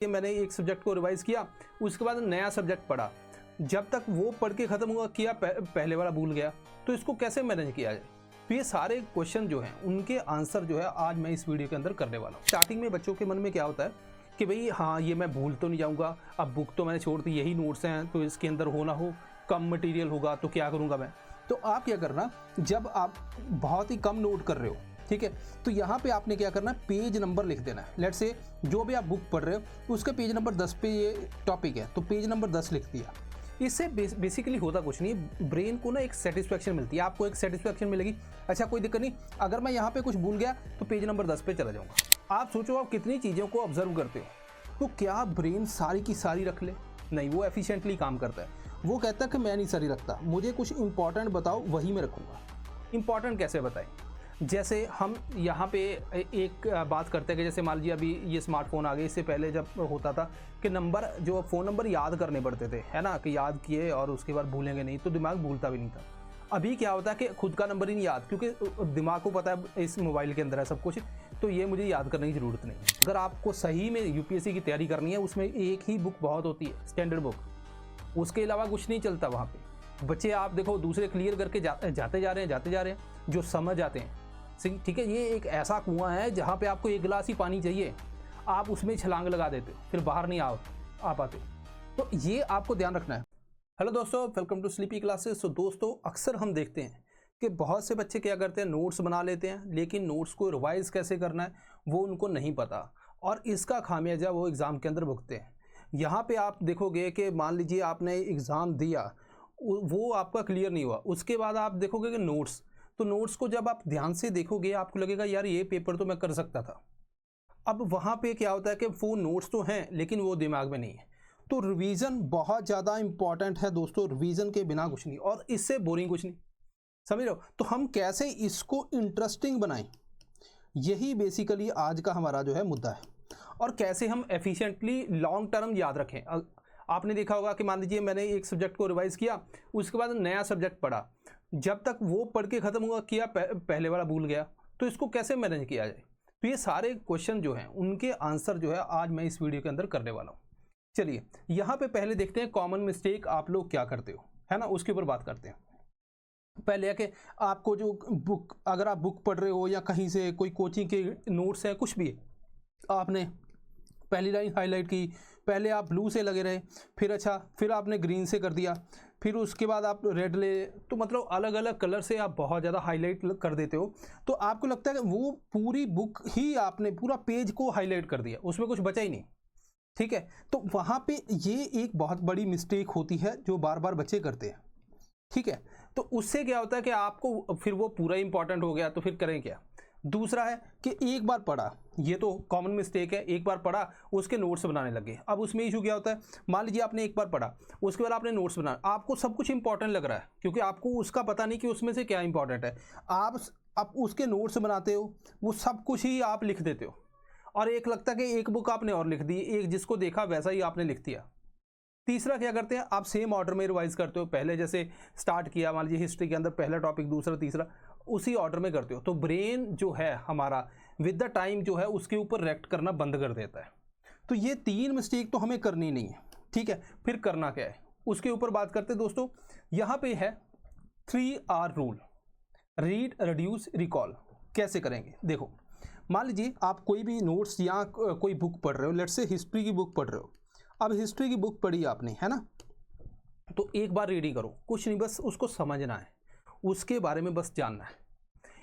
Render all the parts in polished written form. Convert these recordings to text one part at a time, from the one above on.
कि मैंने एक सब्जेक्ट को रिवाइज किया, उसके बाद नया सब्जेक्ट पढ़ा, जब तक वो पढ़ के ख़त्म हुआ किया पहले वाला भूल गया, तो इसको कैसे मैनेज किया जाए। तो ये सारे क्वेश्चन जो हैं उनके आंसर जो है आज मैं इस वीडियो के अंदर करने वाला हूँ। स्टार्टिंग में बच्चों के मन में क्या होता है कि भाई हाँ ये मैं भूल तो नहीं जाऊँगा, अब बुक तो मैंने छोड़ दी, यही नोट्स हैं तो इसके अंदर हो ना हो कम मटेरियल होगा तो क्या करूँगा मैं। तो आप क्या करना, जब आप बहुत ही कम नोट कर रहे हो, ठीक है, तो यहाँ पे आपने क्या करना है, पेज नंबर लिख देना है। लेट्स से जो भी आप बुक पढ़ रहे हो उसके पेज नंबर 10 पे ये टॉपिक है तो पेज नंबर 10 लिख दिया। इससे बेसिकली होता कुछ नहीं, ब्रेन को ना एक सेटिस्फैक्शन मिलती है, आपको एक सेटिस्फैक्शन मिलेगी, अच्छा कोई दिक्कत नहीं, अगर मैं यहाँ पे कुछ भूल गया तो पेज नंबर 10 पे चला जाऊँगा। आप सोचो आप कितनी चीज़ों को ऑब्जर्व करते हो, तो क्या ब्रेन सारी की सारी रख ले? नहीं, वो एफिशिएंटली काम करता है। वो कहता है कि मैं नहीं सारी रखता, मुझे कुछ इंपॉर्टेंट बताओ वही मैं रखूँगा। इंपॉर्टेंट कैसे बताएं? जैसे हम यहाँ पे एक बात करते हैं कि जैसे मान लीजिए अभी ये स्मार्टफोन आ गए, इससे पहले जब होता था कि नंबर जो फ़ोन नंबर याद करने पड़ते थे, है ना, कि याद किए और उसके बाद भूलेंगे नहीं तो दिमाग भूलता भी नहीं था। अभी क्या होता है कि खुद का नंबर ही नहीं याद, क्योंकि दिमाग को पता है इस मोबाइल के अंदर है सब कुछ, तो ये मुझे याद करने की ज़रूरत नहीं। अगर आपको सही में यूपीएससी की तैयारी करनी है, उसमें एक ही बुक बहुत होती है, स्टैंडर्ड बुक, उसके अलावा कुछ नहीं चलता वहाँ पे। बच्चे आप देखो दूसरे क्लियर करके जाते जा रहे हैं जो समझ आते हैं, ठीक है। ये एक ऐसा कुआं है जहाँ पे आपको एक गिलास ही पानी चाहिए, आप उसमें छलांग लगा देते हो, फिर बाहर नहीं आ पाते। तो ये आपको ध्यान रखना है। हेलो दोस्तों, वेलकम टू स्लीपी क्लासेस। तो दोस्तों अक्सर हम देखते हैं कि बहुत से बच्चे क्या करते हैं, नोट्स बना लेते हैं, लेकिन नोट्स को रिवाइज कैसे करना है वो उनको नहीं पता, और इसका खामियाजा वो एग्ज़ाम के अंदर भुगतते हैं। यहाँ पे आप देखोगे कि मान लीजिए आपने एग्ज़ाम दिया, वो आपका क्लियर नहीं हुआ, उसके बाद आप देखोगे कि नोट्स, तो नोट्स को जब आप ध्यान से देखोगे आपको लगेगा यार ये पेपर तो मैं कर सकता था। अब वहाँ पे क्या होता है कि वो नोट्स तो हैं लेकिन वो दिमाग में नहीं है। तो रिवीजन बहुत ज़्यादा इंपॉर्टेंट है दोस्तों, रिवीजन के बिना कुछ नहीं, और इससे बोरिंग कुछ नहीं, समझ रहे हो। तो हम कैसे इसको इंटरेस्टिंग बनाएं, यही बेसिकली आज का हमारा जो है मुद्दा है, और कैसे हम एफिशिएंटली लॉन्ग टर्म याद रखें। आपने देखा होगा कि मान लीजिए मैंने एक सब्जेक्ट को रिवाइज किया, उसके बाद नया सब्जेक्ट पढ़ा, जब तक वो पढ़ के ख़त्म हुआ किया पहले वाला भूल गया, तो इसको कैसे मैनेज किया जाए। तो ये सारे क्वेश्चन जो हैं उनके आंसर जो है आज मैं इस वीडियो के अंदर करने वाला हूँ। चलिए यहाँ पे पहले देखते हैं कॉमन मिस्टेक आप लोग क्या करते हो, है ना, उसके ऊपर बात करते हैं। पहले है कि आपको जो बुक, अगर आप बुक पढ़ रहे हो या कहीं से कोई कोचिंग के नोट्स हैं, कुछ भी है, आपने पहली लाइन हाईलाइट की, पहले आप ब्लू से लगे रहे, फिर आपने ग्रीन से कर दिया, फिर उसके बाद आप रेड ले, तो मतलब अलग अलग कलर से आप बहुत ज़्यादा हाईलाइट कर देते हो, तो आपको लगता है कि वो पूरी बुक ही आपने पूरा पेज को हाईलाइट कर दिया, उसमें कुछ बचा ही नहीं, ठीक है। तो वहाँ पे ये एक बहुत बड़ी मिस्टेक होती है जो बार बार बच्चे करते हैं, ठीक है। तो उससे क्या होता है कि आपको फिर वो पूरा इंपॉर्टेंट हो गया, तो फिर करें क्या। दूसरा है कि एक बार पढ़ा, ये तो कॉमन मिस्टेक है, एक बार पढ़ा उसके नोट्स बनाने लगे। अब उसमें इशू क्या होता है, मान लीजिए आपने एक बार पढ़ा, उसके बाद आपने नोट्स बनाया, आपको सब कुछ इंपॉर्टेंट लग रहा है क्योंकि आपको उसका पता नहीं कि उसमें से क्या इंपॉर्टेंट है, आप उसके नोट्स बनाते हो, वो सब कुछ ही आप लिख देते हो, और एक लगता है कि एक बुक आपने और लिख दी, एक जिसको देखा वैसा ही आपने लिख दिया। तीसरा क्या करते हैं, आप सेम ऑर्डर में रिवाइज करते हो, पहले जैसे स्टार्ट किया, मान लीजिए हिस्ट्री के अंदर पहला टॉपिक, दूसरा, तीसरा, उसी ऑर्डर में करते हो, तो ब्रेन जो है हमारा विद द टाइम जो है उसके ऊपर रिएक्ट करना बंद कर देता है। तो ये 3 मिस्टेक तो हमें करनी नहीं है, ठीक है। फिर करना क्या है उसके ऊपर बात करते हैं दोस्तों। यहाँ पे है 3R rule, read, reduce, recall. कैसे करेंगे देखो, मान लीजिए आप कोई भी नोट्स या कोई बुक पढ़ रहे हो, लेट्स से हिस्ट्री की बुक पढ़ रहे हो। अब हिस्ट्री की बुक पढ़ी आपने, है ना, तो एक बार रीडिंग करो, कुछ नहीं, बस उसको समझना है, उसके बारे में बस जानना है।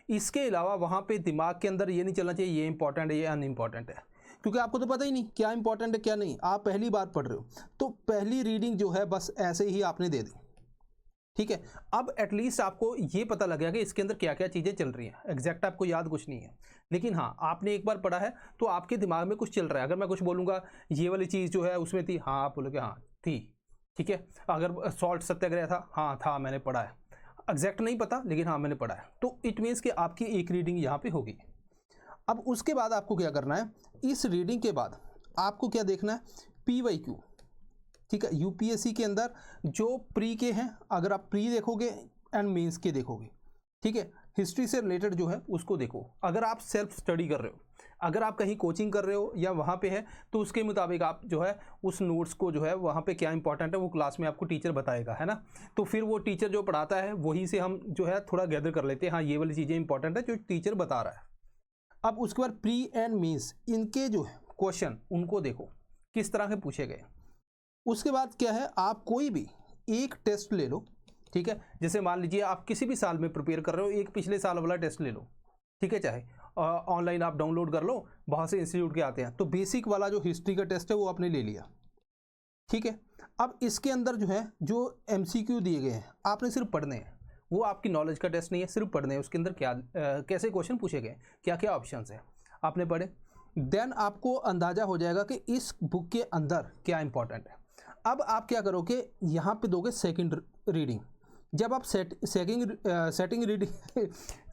इसके अलावा वहाँ पे दिमाग के अंदर ये नहीं चलना चाहिए ये इंपॉर्टेंट है ये अनइम्पॉर्टेंट है, क्योंकि आपको तो पता ही नहीं क्या इंपॉर्टेंट है क्या नहीं, आप पहली बार पढ़ रहे हो, तो पहली रीडिंग जो है बस ऐसे ही आपने दे दी, ठीक है। अब एटलीस्ट आपको ये पता लग गया कि इसके अंदर क्या क्या चीज़ें चल रही हैं, एग्जैक्ट आपको याद कुछ नहीं है, लेकिन हाँ आपने एक बार पढ़ा है तो आपके दिमाग में कुछ चल रहा है। अगर मैं कुछ बोलूँगा ये वाली चीज़ जो है उसमें थी, हाँ आप बोलोगे हाँ थी, ठीक है। अगर सॉल्ट सत्याग्रह था, हाँ था, मैंने पढ़ा है, एग्जैक्ट नहीं पता लेकिन हाँ मैंने पढ़ा है, तो इट मीन्स कि आपकी एक रीडिंग यहाँ पे होगी। अब उसके बाद आपको क्या करना है, इस रीडिंग के बाद आपको क्या देखना है, PYQ, ठीक है। यूपीएससी के अंदर जो प्री के हैं, अगर आप प्री देखोगे एंड मेंस के देखोगे, ठीक है, हिस्ट्री से रिलेटेड जो है उसको देखो। अगर आप सेल्फ स्टडी कर रहे हो, अगर आप कहीं कोचिंग कर रहे हो या वहाँ पे है, तो उसके मुताबिक आप जो है उस नोट्स को जो है वहाँ पे क्या इंपॉर्टेंट है वो क्लास में आपको टीचर बताएगा, है ना। तो फिर वो टीचर जो पढ़ाता है वहीं से हम जो है थोड़ा गैदर कर लेते हैं, हाँ ये वाली चीज़ें इंपॉर्टेंट है जो टीचर बता रहा है। अब उसके बाद प्री एंड मेंस, इनके जो है क्वेश्चन उनको देखो किस तरह के पूछे गए। उसके बाद क्या है, आप कोई भी एक टेस्ट ले लो, ठीक है। जैसे मान लीजिए आप किसी भी साल में प्रिपेयर कर रहे हो, एक पिछले साल वाला टेस्ट ले लो, ठीक है। चाहे ऑनलाइन आप डाउनलोड कर लो, बहुत से इंस्टीट्यूट के आते हैं। तो बेसिक वाला जो हिस्ट्री का टेस्ट है वो आपने ले लिया, ठीक है। अब इसके अंदर जो है जो MCQ दिए गए हैं आपने सिर्फ पढ़ने हैं, वो आपकी नॉलेज का टेस्ट नहीं है, सिर्फ पढ़ने हैं। उसके अंदर क्या कैसे क्वेश्चन पूछे गए, क्या क्या ऑप्शन है आपने पढ़े, देन आपको अंदाज़ा हो जाएगा कि इस बुक के अंदर क्या इंपॉर्टेंट है। अब आप क्या करोगे, यहाँ पे दोगे सेकंड रीडिंग। जब आप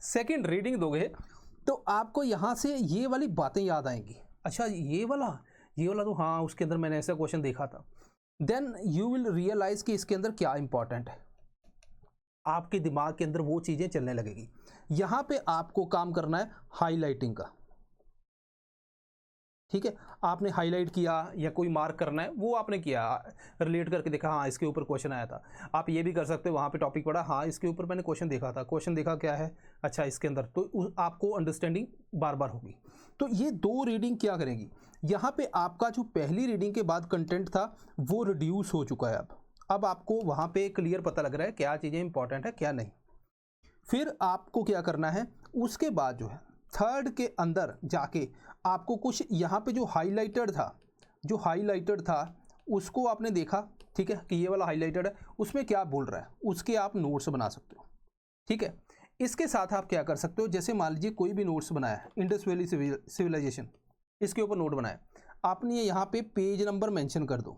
सेकंड रीडिंग दोगे तो आपको यहाँ से ये वाली बातें याद आएंगी, अच्छा ये वाला तो हाँ उसके अंदर मैंने ऐसा क्वेश्चन देखा था। देन यू विल रियलाइज कि इसके अंदर क्या इंपॉर्टेंट है, आपके दिमाग के अंदर वो चीज़ें चलने लगेगी। यहाँ पे आपको काम करना है हाईलाइटिंग का, ठीक है। आपने हाईलाइट किया या कोई मार्क करना है वो आपने किया, रिलेट करके देखा हाँ इसके ऊपर क्वेश्चन आया था। आप ये भी कर सकते हो, वहाँ पे टॉपिक पढ़ा, हाँ इसके ऊपर मैंने क्वेश्चन देखा था, क्वेश्चन देखा क्या है, अच्छा इसके अंदर, तो आपको अंडरस्टैंडिंग बार बार होगी। तो ये 2 रीडिंग क्या करेंगी, यहाँ पे आपका जो पहली रीडिंग के बाद कंटेंट था वो रिड्यूस हो चुका है। अब आपको वहाँ पे क्लियर पता लग रहा है क्या चीज़ें इंपॉर्टेंट है क्या नहीं। फिर आपको क्या करना है, उसके बाद जो है थर्ड के अंदर जाके आपको कुछ यहाँ पे जो हाईलाइटेड था उसको आपने देखा, ठीक है, कि ये वाला हाईलाइटेड है, उसमें क्या बोल रहा है उसके आप नोट्स बना सकते हो, ठीक है। इसके साथ आप क्या कर सकते हो, जैसे मान लीजिए कोई भी नोट्स बनाया है, इंडस वैली सिविलाइजेशन, इसके ऊपर नोट बनाया, आपने यहाँ पे पेज नंबर मेंशन कर दो।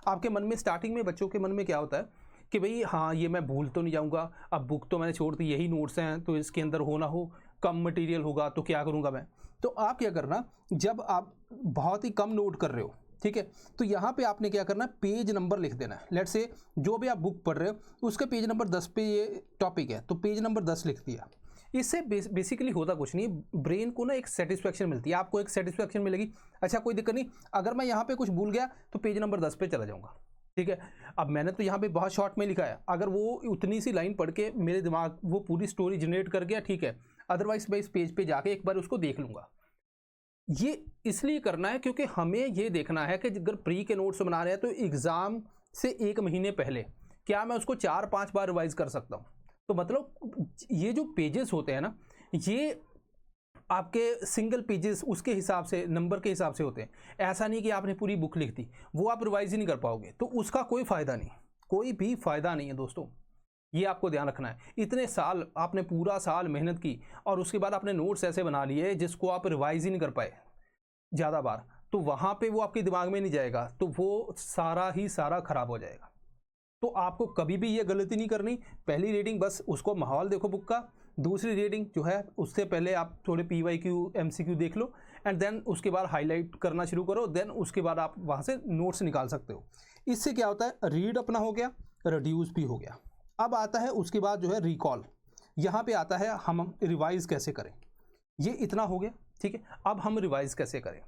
आपके मन में स्टार्टिंग में बच्चों के मन में क्या होता है कि भाई हाँ ये मैं भूल तो नहीं जाऊँगा, अब बुक तो मैंने छोड़ दी, यही नोट्स हैं, तो इसके अंदर हो ना हो कम मटेरियल होगा तो क्या करूँगा मैं। तो आप क्या करना, जब आप बहुत ही कम नोट कर रहे हो, ठीक है, तो यहाँ पे आपने क्या करना है, पेज नंबर लिख देना है। लेट्स से जो भी आप बुक पढ़ रहे हो उसके पेज नंबर 10 पे ये टॉपिक है, तो पेज नंबर 10 लिख दिया। इससे बेसिकली होता कुछ नहीं, ब्रेन को ना एक सेटिस्फैक्शन मिलती है, आपको एक सेटिस्फैक्शन मिलेगी, अच्छा कोई दिक्कत नहीं, अगर मैं यहाँ पे कुछ भूल गया तो पेज नंबर 10 पे चला जाऊँगा, ठीक है। अब मैंने तो यहाँ पे बहुत शॉर्ट में लिखा है, अगर वो उतनी सी लाइन पढ़ के मेरे दिमाग वो पूरी स्टोरी जनरेट कर गया, ठीक है, अदरवाइज मैं इस पेज पे जाके एक बार उसको देख लूँगा। ये इसलिए करना है क्योंकि हमें ये देखना है कि अगर प्री के नोट्स बना रहे हैं तो एग्ज़ाम से 1 महीने पहले क्या मैं उसको 4-5 बार रिवाइज कर सकता हूँ। तो मतलब ये जो पेजेस होते हैं ना, ये आपके सिंगल पेजेस उसके हिसाब से, नंबर के हिसाब से होते हैं। ऐसा नहीं कि आपने पूरी बुक लिख दी, वो आप रिवाइज ही नहीं कर पाओगे, तो उसका कोई फ़ायदा नहीं, कोई भी फ़ायदा नहीं है दोस्तों, ये आपको ध्यान रखना है। इतने साल आपने पूरा साल मेहनत की और उसके बाद आपने नोट्स ऐसे बना लिए जिसको आप रिवाइज ही नहीं कर पाए ज़्यादा बार, तो वहाँ पे वो आपके दिमाग में नहीं जाएगा, तो वो सारा ही सारा ख़राब हो जाएगा। तो आपको कभी भी ये गलती नहीं करनी। पहली रीडिंग बस उसको माहौल देखो बुक का, दूसरी रीडिंग जो है उससे पहले आप थोड़े PYQ MCQ देख लो, एंड देन उसके बाद हाईलाइट करना शुरू करो, देन उसके बाद आप वहाँ से नोट्स निकाल सकते हो। इससे क्या होता है, रीड अपना हो गया, रिड्यूस भी हो गया। अब आता है उसके बाद जो है रिकॉल, यहाँ पे आता है हम रिवाइज कैसे करें। ये इतना हो गया, ठीक है। अब हम रिवाइज कैसे करें,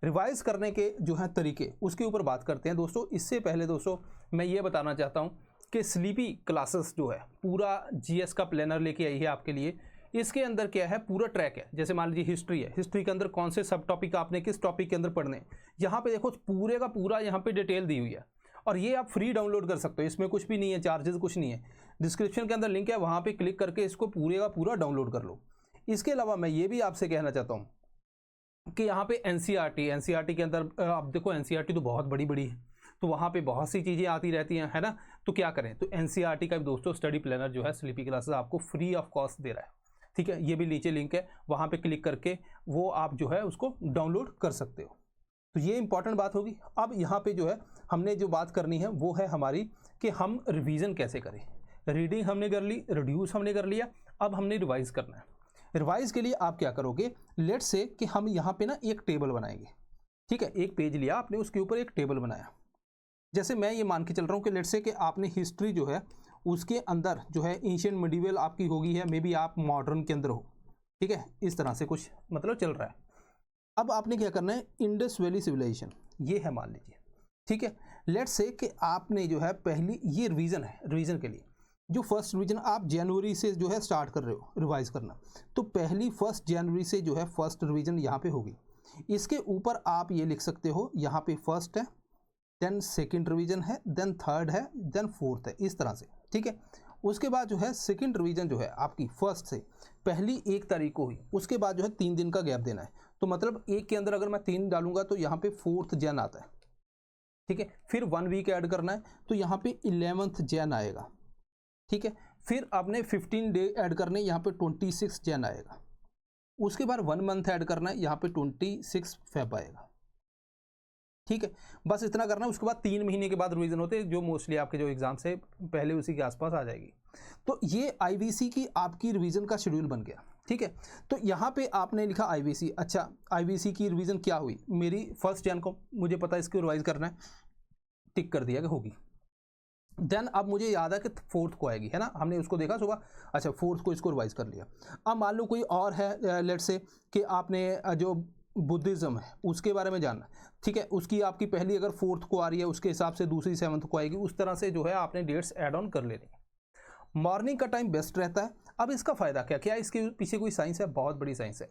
रिवाइज करने के जो है तरीके उसके ऊपर बात करते हैं दोस्तों। इससे पहले दोस्तों मैं ये बताना चाहता हूँ कि स्लीपी क्लासेस जो है पूरा GS का प्लानर लेके आई है आपके लिए। इसके अंदर क्या है, पूरा ट्रैक है। जैसे मान लीजिए हिस्ट्री है, हिस्ट्री के अंदर कौन से सब टॉपिक आपने किस टॉपिक के अंदर पढ़ने, यहाँ पे देखो पूरे का पूरा यहाँ पे डिटेल दी हुई है, और ये आप फ्री डाउनलोड कर सकते हो, इसमें कुछ भी नहीं है, चार्जेस कुछ नहीं है। डिस्क्रिप्शन के अंदर लिंक है, वहाँ पे क्लिक करके इसको पूरे का पूरा डाउनलोड कर लो। इसके अलावा मैं ये भी आपसे कहना चाहता हूँ कि यहाँ पे NCERT के अंदर आप देखो, NCERT तो बहुत बड़ी है, तो वहाँ पे बहुत सी चीज़ें आती रहती हैं, है ना। तो क्या करें, तो NCERT का भी दोस्तों स्टडी प्लानर जो है स्लीपी क्लासेस आपको फ्री ऑफ कॉस्ट दे रहा है, ठीक है। ये भी नीचे लिंक है, वहाँ पे क्लिक करके वो आप जो है उसको डाउनलोड कर सकते हो। तो ये इंपॉर्टेंट बात होगी। अब यहाँ पे जो है हमने जो बात करनी है वो है हमारी कि हम रिवीजन कैसे करें। रीडिंग हमने कर ली, रिड्यूस हमने कर लिया, अब हमने रिवाइज करना है। रिवाइज के लिए आप क्या करोगे, लेट्स से कि हम यहाँ पे ना एक टेबल बनाएंगे, ठीक है। एक पेज लिया आपने, उसके ऊपर एक टेबल बनाया। जैसे मैं ये मान के चल रहा हूँ कि लेट्स से कि आपने हिस्ट्री जो है उसके अंदर जो है एंशिएंट मिडिवल आपकी होगी है, मे बी आप मॉडर्न के अंदर हो, ठीक है, इस तरह से कुछ मतलब चल रहा है। अब आपने क्या करना है, इंडस वैली सिविलाइजेशन ये है मान लीजिए, ठीक है। लेट्स से कि आपने जो है पहली, ये रिवीजन है, रिवीजन के लिए जो फर्स्ट रिवीजन आप जनवरी से जो है स्टार्ट कर रहे हो रिवाइज करना, तो पहली 1 जनवरी से जो है फर्स्ट रिवीजन यहाँ पे होगी। इसके ऊपर आप ये लिख सकते हो, यहाँ पे फर्स्ट है, देन सेकंड रिवीजन है, देन थर्ड है, देन फोर्थ है, इस तरह से, ठीक है। उसके बाद जो है सेकंड रिवीजन जो है आपकी फर्स्ट से पहली 1 तारीख को हुई, उसके बाद जो है 3 दिन का गैप देना है। तो मतलब 1 के अंदर अगर मैं 3 डालूंगा तो यहाँ पे 4th जैन आता है, ठीक है। फिर 1 वीक ऐड करना है तो यहाँ पे 11th जैन आएगा, ठीक है। फिर आपने 15 डे ऐड करने, यहाँ पे 26 जैन आएगा। उसके बाद 1 मंथ ऐड करना है, यहाँ पे 26 फेब आएगा, ठीक है। बस इतना करना है। उसके बाद 3 महीने के बाद रिवीजन होते हैं, जो मोस्टली आपके जो एग्जाम से पहले उसी के आसपास आ जाएगी। तो ये आईवीसी की आपकी रिवीजन का शेड्यूल बन गया, ठीक है। तो यहाँ पे आपने लिखा आईवीसी, अच्छा आईवीसी की रिवीजन क्या हुई मेरी 1 जन को, मुझे पता है इसको रिवाइज करना है, टिक कर दिया कि होगी। देन अब मुझे याद है कि 4th को आएगी, है ना, हमने उसको देखा सुबह, अच्छा 4th को इसको रिवाइज कर लिया। अब मान लो कोई और है, लेट्स से कि आपने जो बुद्धिज़्म है उसके बारे में जानना, ठीक है, उसकी आपकी पहली अगर 4th को आ रही है उसके हिसाब से दूसरी 7th को आएगी, उस तरह से जो है आपने डेट्स ऐड ऑन कर लेनी है। मॉर्निंग का टाइम बेस्ट रहता है। अब इसका फ़ायदा क्या क्या है, इसके पीछे कोई साइंस है, बहुत बड़ी साइंस है।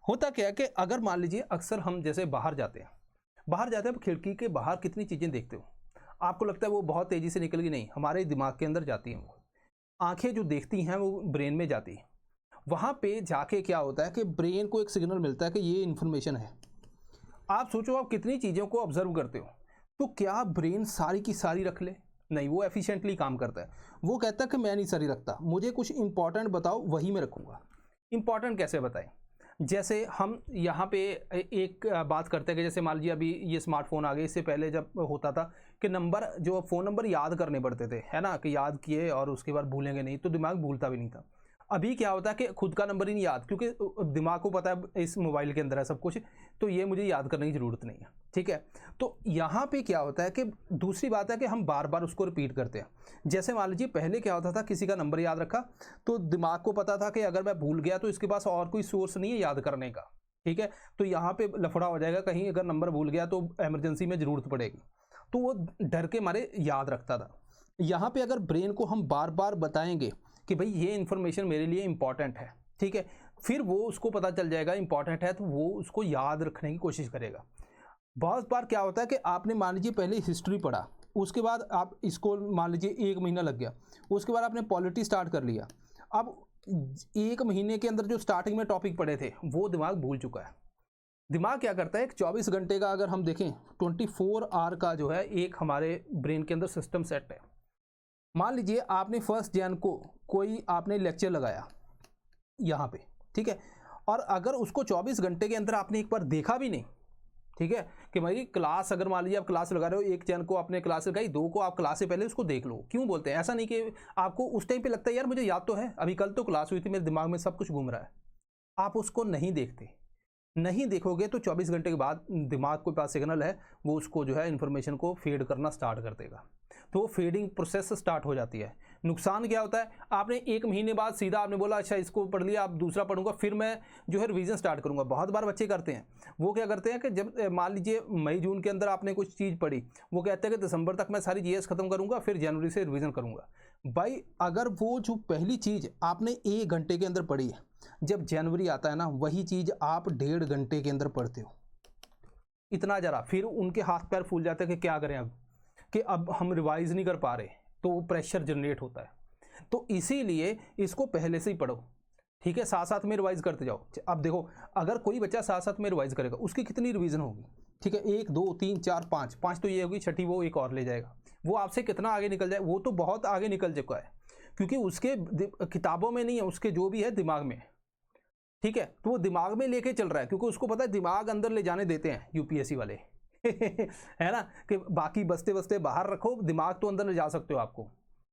होता क्या है कि अगर मान लीजिए अक्सर हम जैसे बाहर जाते हैं अब खिड़की के बाहर कितनी चीज़ें देखते हो, आपको लगता है वो बहुत तेज़ी से निकल गई, नहीं, हमारे दिमाग के अंदर जाती हैं वो आँखें जो देखती हैं वो ब्रेन में जाती है। वहाँ पे जाके क्या होता है कि ब्रेन को एक सिग्नल मिलता है कि ये इन्फॉर्मेशन है। आप सोचो आप कितनी चीज़ों को ऑब्जर्व करते हो, तो क्या ब्रेन सारी की सारी रख ले? नहीं, वो एफिशिएंटली काम करता है। वो कहता है कि मैं नहीं सारी रखता, मुझे कुछ इंपॉर्टेंट बताओ वही मैं रखूँगा। इंपॉर्टेंट कैसे बताएं? जैसे हम यहाँ पे एक बात करते हैं कि जैसे मान लीजिए अभी ये स्मार्टफोन आ गए, इससे पहले जब होता था कि नंबर, जो फ़ोन नंबर याद करने पड़ते थे, है ना, कि याद किए और उसके बाद भूलेंगे नहीं, तो दिमाग भूलता भी नहीं था। अभी क्या होता है कि खुद का नंबर ही नहीं याद, क्योंकि दिमाग को पता है इस मोबाइल के अंदर है सब कुछ, तो ये मुझे याद करने की ज़रूरत नहीं है, ठीक है। तो यहाँ पे क्या होता है कि दूसरी बात है कि हम बार बार उसको रिपीट करते हैं। जैसे मान लीजिए पहले क्या होता था, किसी का नंबर याद रखा तो दिमाग को पता था कि अगर मैं भूल गया तो इसके पास और कोई सोर्स नहीं है याद करने का, ठीक है, तो यहाँ पे लफड़ा हो जाएगा, कहीं अगर नंबर भूल गया तो इमरजेंसी में ज़रूरत पड़ेगी, तो वो डर के मारे याद रखता था। यहाँ पे अगर ब्रेन को हम बार बार बताएंगे कि भाई ये इन्फॉर्मेशन मेरे लिए इंपॉर्टेंट है, ठीक है, फिर वो उसको पता चल जाएगा इंपॉर्टेंट है, तो वो उसको याद रखने की कोशिश करेगा। बहुत बार क्या होता है कि आपने मान लीजिए पहले हिस्ट्री पढ़ा, उसके बाद आप इसको मान लीजिए 1 महीना लग गया, उसके बाद आपने पॉलिटी स्टार्ट कर लिया। अब 1 महीने के अंदर जो स्टार्टिंग में टॉपिक पढ़े थे वो दिमाग भूल चुका है। दिमाग क्या करता है, एक 24 घंटे का अगर हम देखें 24 आवर का जो है एक हमारे ब्रेन के अंदर सिस्टम सेट है। मान लीजिए आपने 1 जन को कोई आपने लेक्चर लगाया यहाँ पे, ठीक है, और अगर उसको 24 घंटे के अंदर आपने एक बार देखा भी नहीं, ठीक है, कि भाई क्लास, अगर मान लीजिए आप क्लास लगा रहे हो, 1 जन को आपने क्लास लगाई, 2 को आप क्लास से पहले उसको देख लो। क्यों बोलते हैं ऐसा? नहीं कि आपको उस टाइम पे लगता है यार मुझे याद तो है, अभी कल तो क्लास हुई थी, मेरे दिमाग में सब कुछ घूम रहा है, आप उसको नहीं देखते। नहीं देखोगे तो 24 घंटे के बाद दिमाग के पास सिग्नल है, वो उसको जो है इन्फॉर्मेशन को फेड करना स्टार्ट कर देगा, तो वो फेडिंग प्रोसेस स्टार्ट हो जाती है। नुकसान क्या होता है, आपने 1 महीने बाद सीधा आपने बोला अच्छा इसको पढ़ लिया, अब दूसरा पढ़ूंगा, फिर मैं जो है रिवीजन स्टार्ट करूंगा। बहुत बार बच्चे करते हैं, वो क्या करते हैं कि जब मान लीजिए मई जून के अंदर आपने कुछ चीज़ पढ़ी, वो कहते हैं कि दिसंबर तक मैं सारी जीएस खत्म करूंगा, फिर जनवरी से रिवीजन करूंगा। भाई अगर वो जो पहली चीज़ आपने 1 घंटे के अंदर पढ़ी है, जब जनवरी आता है ना, वही चीज़ आप 1.5 घंटे के अंदर पढ़ते हो, इतना जरा, फिर उनके हाथ पैर फूल जाते हैं कि क्या करें अब, कि अब हम रिवाइज नहीं कर पा रहे, तो वो प्रेशर जनरेट होता है। तो इसीलिए इसको पहले से ही पढ़ो, ठीक है, साथ साथ में रिवाइज करते जाओ। अब देखो, अगर कोई बच्चा साथ साथ में रिवाइज करेगा, उसकी कितनी रिवीजन होगी, ठीक है, 1 2 3 4 5 तो ये होगी, छठी वो एक और ले जाएगा, वो आपसे कितना आगे निकल जाए, वो तो बहुत आगे निकल चुका है, क्योंकि उसके किताबों में नहीं है, उसके जो भी है दिमाग में, ठीक है, तो वो दिमाग में लेके चल रहा है, क्योंकि उसको पता है दिमाग अंदर ले जाने देते हैं यूपीएससी वाले है ना, कि बाकी बसते बसते बाहर रखो, दिमाग तो अंदर ले जा सकते हो आपको,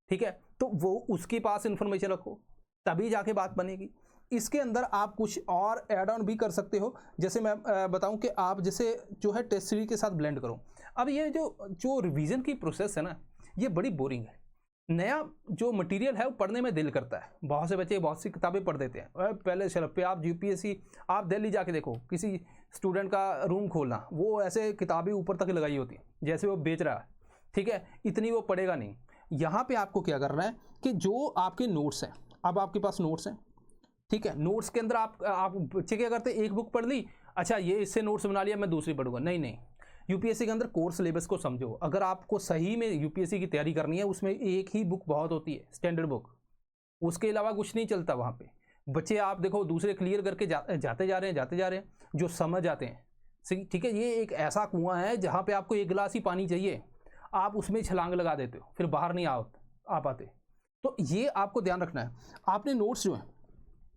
ठीक है, तो वो उसके पास इंफॉर्मेशन रखो, तभी जाके बात बनेगी। इसके अंदर आप कुछ और ऐड ऑन भी कर सकते हो, जैसे मैं बताऊं कि आप जैसे जो है टेस्ट सीरीज के साथ ब्लेंड करो। अब ये जो रिवीजन की प्रोसेस है ना, ये बड़ी बोरिंग है। नया जो मटेरियल है वो पढ़ने में दिल करता है। बहुत से बच्चे बहुत सी किताबें पढ़ देते हैं। पहले शरफ पे आप यूपीएससी, आप दिल्ली जाके देखो, किसी स्टूडेंट का रूम खोलना, वो ऐसे किताबें ऊपर तक लगाई होती हैं जैसे वो बेच रहा है, ठीक है, इतनी वो पढ़ेगा नहीं। यहाँ पे आपको क्या करना है कि जो आपके नोट्स हैं, अब आपके पास नोट्स हैं, ठीक है, नोट्स के अंदर आप बच्चे क्या करते हैं, एक बुक पढ़ ली, अच्छा ये इससे नोट्स बना लिया, मैं दूसरी पढ़ूंगा, नहीं नहीं। यूपीएससी के अंदर कोर्स सिलेबस को समझो। अगर आपको सही में यूपीएससी की तैयारी करनी है, उसमें एक ही बुक बहुत होती है, स्टैंडर्ड बुक, उसके अलावा कुछ नहीं चलता वहाँ पे। बच्चे आप देखो दूसरे क्लियर करके जाते जा रहे हैं जो समझ आते हैं, ठीक है। ये एक ऐसा कुआं है जहाँ पे आपको एक गिलास ही पानी चाहिए, आप उसमें छलांग लगा देते हो, फिर बाहर नहीं आ पाते। तो ये आपको ध्यान रखना है। आपने नोट्स जो है,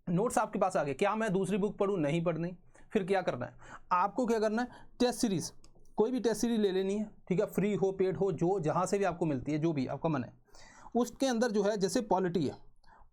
नोट्स आपके पास आ गए, क्या मैं दूसरी बुक पढ़ूँ, नहीं पढ़नी, फिर क्या करना है आपको, क्या करना है, टेस्ट सीरीज़, कोई भी टेस्ट सीरीज ले लेनी है, ठीक है, फ्री हो पेड हो, जो जहाँ से भी आपको मिलती है, जो भी आपका मन है, उसके अंदर जो है, जैसे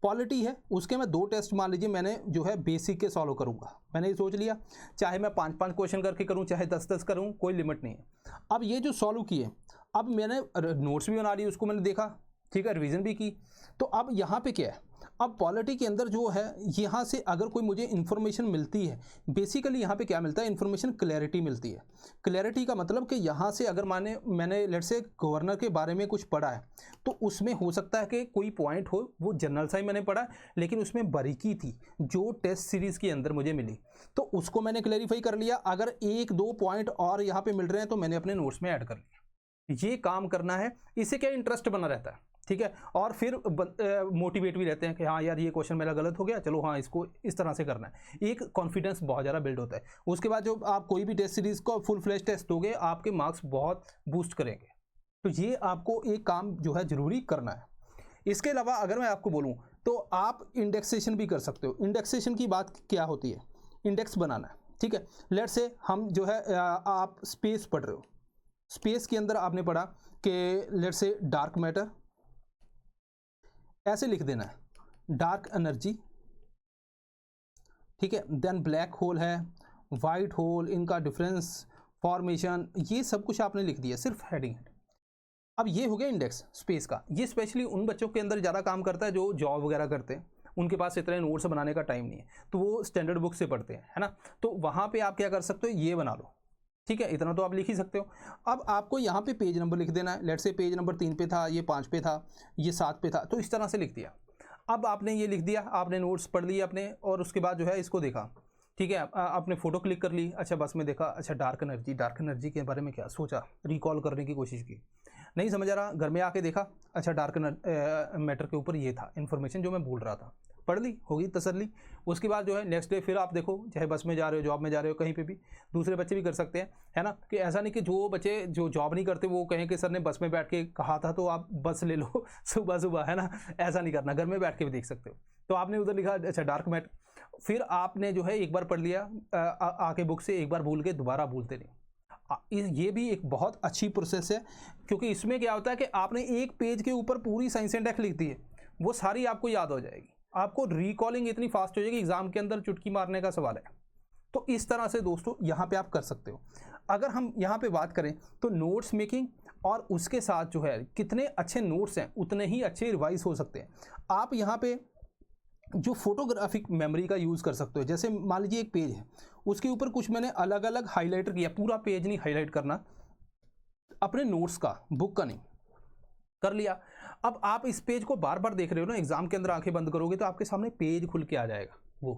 पॉलिटी है उसके मैं 2 टेस्ट मान लीजिए मैंने जो है बेसिक के सॉल्व करूँगा, मैंने ये सोच लिया, चाहे मैं 5-5 क्वेश्चन करके करूँ, चाहे 10-10 करूँ, कोई लिमिट नहीं है। अब ये जो सॉल्व किए, अब मैंने नोट्स भी बना लिए, उसको मैंने देखा, ठीक है, रिवीजन भी की। तो अब यहाँ पे क्या है, अब पॉलिटी के अंदर जो है, यहाँ से अगर कोई मुझे इन्फॉर्मेशन मिलती है, बेसिकली यहाँ पे क्या मिलता है, इन्फॉर्मेशन क्लैरिटी मिलती है। क्लैरिटी का मतलब कि यहाँ से अगर मैंने लेट्स से गवर्नर के बारे में कुछ पढ़ा है, तो उसमें हो सकता है कि कोई पॉइंट हो, वो जनरल सा ही मैंने पढ़ा, लेकिन उसमें बारीकी थी जो टेस्ट सीरीज़ के अंदर मुझे मिली, तो उसको मैंने क्लैरिफाई कर लिया। अगर 1-2 पॉइंट और यहाँ पर मिल रहे हैं तो मैंने अपने नोट्स में ऐड कर लिया। ये काम करना है, इससे क्या इंटरेस्ट बना रहता है, ठीक है, और फिर मोटिवेट भी रहते हैं कि हाँ यार ये क्वेश्चन मेरा गलत हो गया, चलो हाँ इसको इस तरह से करना है। एक कॉन्फिडेंस बहुत ज़्यादा बिल्ड होता है। उसके बाद जो आप कोई भी टेस्ट सीरीज़ को फुल फ्लैश टेस्ट दोगे, आपके मार्क्स बहुत बूस्ट करेंगे। तो ये आपको एक काम जो है ज़रूरी करना है। इसके अलावा अगर मैं आपको बोलूँ तो आप इंडेक्सेशन भी कर सकते हो। इंडेक्सेशन की बात क्या होती है, इंडेक्स बनाना है, ठीक है। लेट्स से हम जो है, आप स्पेस पढ़ रहे हो, स्पेस के अंदर आपने पढ़ा कि लेट्स से डार्क मैटर, ऐसे लिख देना है, डार्क एनर्जी, ठीक है, देन ब्लैक होल है, वाइट होल, इनका डिफरेंस, फॉर्मेशन, ये सब कुछ आपने लिख दिया, सिर्फ हेडिंग। अब ये हो गया इंडेक्स स्पेस का। ये स्पेशली उन बच्चों के अंदर ज़्यादा काम करता है जो जॉब वगैरह करते हैं, उनके पास इतने नोट्स बनाने का टाइम नहीं है, तो वो स्टैंडर्ड बुक से पढ़ते हैं, है ना। तो वहाँ पे आप क्या कर सकते हो, ये बना लो, ठीक है, इतना तो आप लिख ही सकते हो। अब आपको यहाँ पे पेज नंबर लिख देना है। लेट्स से पेज नंबर 3 पे था, ये 5 पे था, ये 7 पे था, तो इस तरह से लिख दिया। अब आपने ये लिख दिया, आपने नोट्स पढ़ लिए अपने, और उसके बाद जो है इसको देखा, ठीक है, आपने फ़ोटो क्लिक कर ली, अच्छा बस में देखा, अच्छा डार्क एनर्जी के बारे में क्या सोचा, रिकॉल करने की कोशिश की, नहीं समझ आ रहा, घर में आके देखा, अच्छा डार्क मैटर के ऊपर ये था इन्फॉर्मेशन जो मैं भूल रहा था, पढ़ ली, होगी तसल्ली। उसके बाद जो है नेक्स्ट डे फिर आप देखो, चाहे बस में जा रहे हो, जॉब में जा रहे हो, कहीं पे भी, दूसरे बच्चे भी कर सकते हैं, है ना। कि ऐसा नहीं कि जो बच्चे जो जॉब नहीं करते वो कहें कि सर ने बस में बैठ के कहा था तो आप बस ले लो सुबह सुबह, है ना, ऐसा नहीं करना, घर में बैठ के भी देख सकते हो। तो आपने उधर लिखा अच्छा डार्क मैटर, फिर आपने जो है एक बार पढ़ लिया आके बुक से, एक बार भूल के दोबारा भूलते नहीं। ये भी एक बहुत अच्छी प्रोसेस है, क्योंकि इसमें क्या होता है कि आपने एक पेज के ऊपर पूरी साइंस एंड टेक लिख दी है, वो सारी आपको याद हो जाएगी, आपको रिकॉलिंग इतनी फास्ट हो जाएगी, एग्जाम के अंदर चुटकी मारने का सवाल है। तो इस तरह से दोस्तों यहाँ पे आप कर सकते हो। अगर हम यहाँ पे बात करें तो नोट्स मेकिंग और उसके साथ जो है कितने अच्छे नोट्स हैं उतने ही अच्छे रिवाइज हो सकते हैं। आप यहाँ पे जो फोटोग्राफिक मेमोरी का यूज़ कर सकते हो, जैसे मान लीजिए एक पेज है, उसके ऊपर कुछ मैंने अलग अलग हाईलाइटर किया, पूरा पेज नहीं हाईलाइट करना, अपने नोट्स का, बुक का नहीं, कर लिया। अब आप इस पेज को बार बार देख रहे हो ना, एग्जाम के अंदर आंखें बंद करोगे तो आपके सामने पेज खुल के आ जाएगा वो,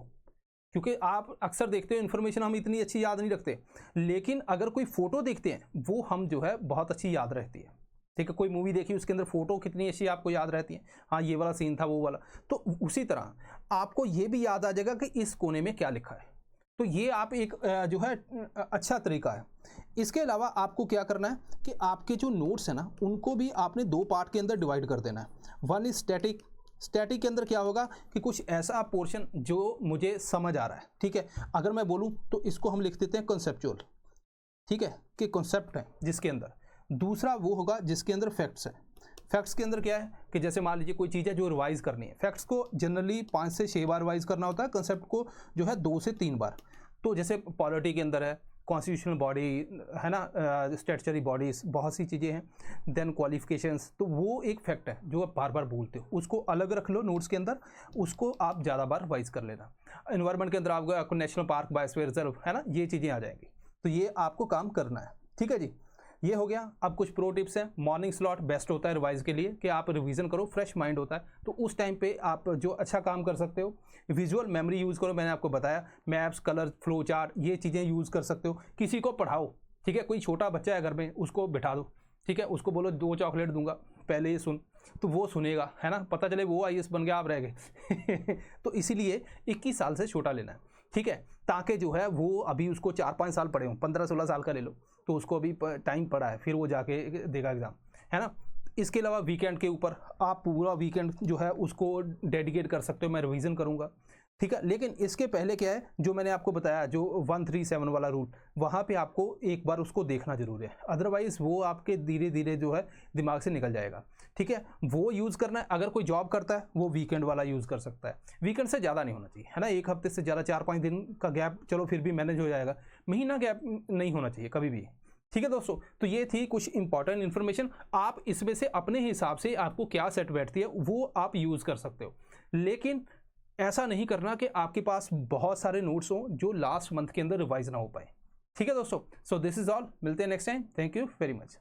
क्योंकि आप अक्सर देखते हो इन्फॉर्मेशन हम इतनी अच्छी याद नहीं रखते, लेकिन अगर कोई फोटो देखते हैं वो हम जो है बहुत अच्छी याद रहती है, ठीक है। कोई मूवी देखी उसके अंदर फोटो कितनी अच्छी आपको याद रहती है, हाँ ये वाला सीन था वो वाला, तो उसी तरह आपको ये भी याद आ जाएगा कि इस कोने में क्या लिखा है। तो ये आप एक जो है अच्छा तरीका है। इसके अलावा आपको क्या करना है कि आपके जो नोट्स हैं ना, उनको भी आपने 2 पार्ट के अंदर डिवाइड कर देना है। वन इज स्टैटिक, स्टैटिक के अंदर क्या होगा कि कुछ ऐसा पोर्शन जो मुझे समझ आ रहा है, ठीक है। अगर मैं बोलूँ तो इसको हम लिख देते हैं कॉन्सेप्चुअल, ठीक है, कि कॉन्सेप्ट है जिसके अंदर। दूसरा वो होगा जिसके अंदर फैक्ट्स है। फैक्ट्स के अंदर क्या है कि जैसे मान लीजिए कोई चीज़ है जो रिवाइज करनी है, फैक्ट्स को जनरली 5 से 6 बार रिवाइज करना होता है, कंसेप्ट को जो है 2 से 3 बार। तो जैसे पॉलिटी के अंदर है, कॉन्स्टिट्यूशनल बॉडी है ना, स्टैट्यूटरी बॉडीज, बहुत सी चीज़ें हैं, देन क्वालिफिकेशंस। तो वो एक फैक्ट है जो आप बार बार भूलते हो, उसको अलग रख लो नोट्स के अंदर, उसको आप ज़्यादा बार रिवाइज कर लेना। एनवायरनमेंट के अंदर आपको नेशनल पार्क, बायोस्फीयर रिजर्व, है ना, ये चीज़ें आ जाएंगी। तो ये आपको काम करना है, ठीक है जी। ये हो गया। अब कुछ प्रो टिप्स हैं। मॉर्निंग स्लॉट बेस्ट होता है रिवाइज के लिए, कि आप रिवीजन करो, फ्रेश माइंड होता है, तो उस टाइम पे आप जो अच्छा काम कर सकते हो। विजुअल मेमोरी यूज़ करो, मैंने आपको बताया, मैप्स, कलर, फ्लो चार्ट, ये चीज़ें यूज़ कर सकते हो। किसी को पढ़ाओ, ठीक है, कोई छोटा बच्चा है घर में, उसको बिठा दो, ठीक है, उसको बोलो 2 चॉकलेट दूंगा, पहले ये सुन, तो वो सुनेगा, है ना, पता चले वो IAS बन गया, आप रह गए। तो इसीलिए 21 साल से छोटा लेना है, ठीक है, ताकि जो है वो अभी उसको 4-5 साल पढ़े हों, 15-16 साल का ले लो, तो उसको अभी टाइम पड़ा है, फिर वो जाके देगा एग्ज़ाम, है ना। इसके अलावा वीकेंड के ऊपर आप पूरा वीकेंड जो है उसको डेडिकेट कर सकते हो, मैं रिवीजन करूँगा, ठीक है। लेकिन इसके पहले क्या है, जो मैंने आपको बताया, जो 137 वाला रूट, वहाँ पे आपको एक बार उसको देखना जरूरी है, अदरवाइज़ वो आपके धीरे धीरे जो है दिमाग से निकल जाएगा, ठीक है। वो यूज़ करना है। अगर कोई जॉब करता है वो वीकेंड वाला यूज़ कर सकता है, वीकेंड से ज़्यादा नहीं होना चाहिए, है ना, 1 हफ्ते से ज़्यादा, 4-5 दिन का गैप चलो फिर भी मैनेज हो जाएगा, महीना गैप नहीं होना चाहिए कभी भी, ठीक है दोस्तों। तो ये थी कुछ इंपॉर्टेंट इन्फॉर्मेशन। आप इसमें से अपने हिसाब से आपको क्या सेट बैठती है वो आप यूज़ कर सकते हो, लेकिन ऐसा नहीं करना कि आपके पास बहुत सारे नोट्स हों जो लास्ट मंथ के अंदर रिवाइज ना हो पाए, ठीक है दोस्तों। सो दिस इज ऑल, मिलते हैं next time, thank you very much.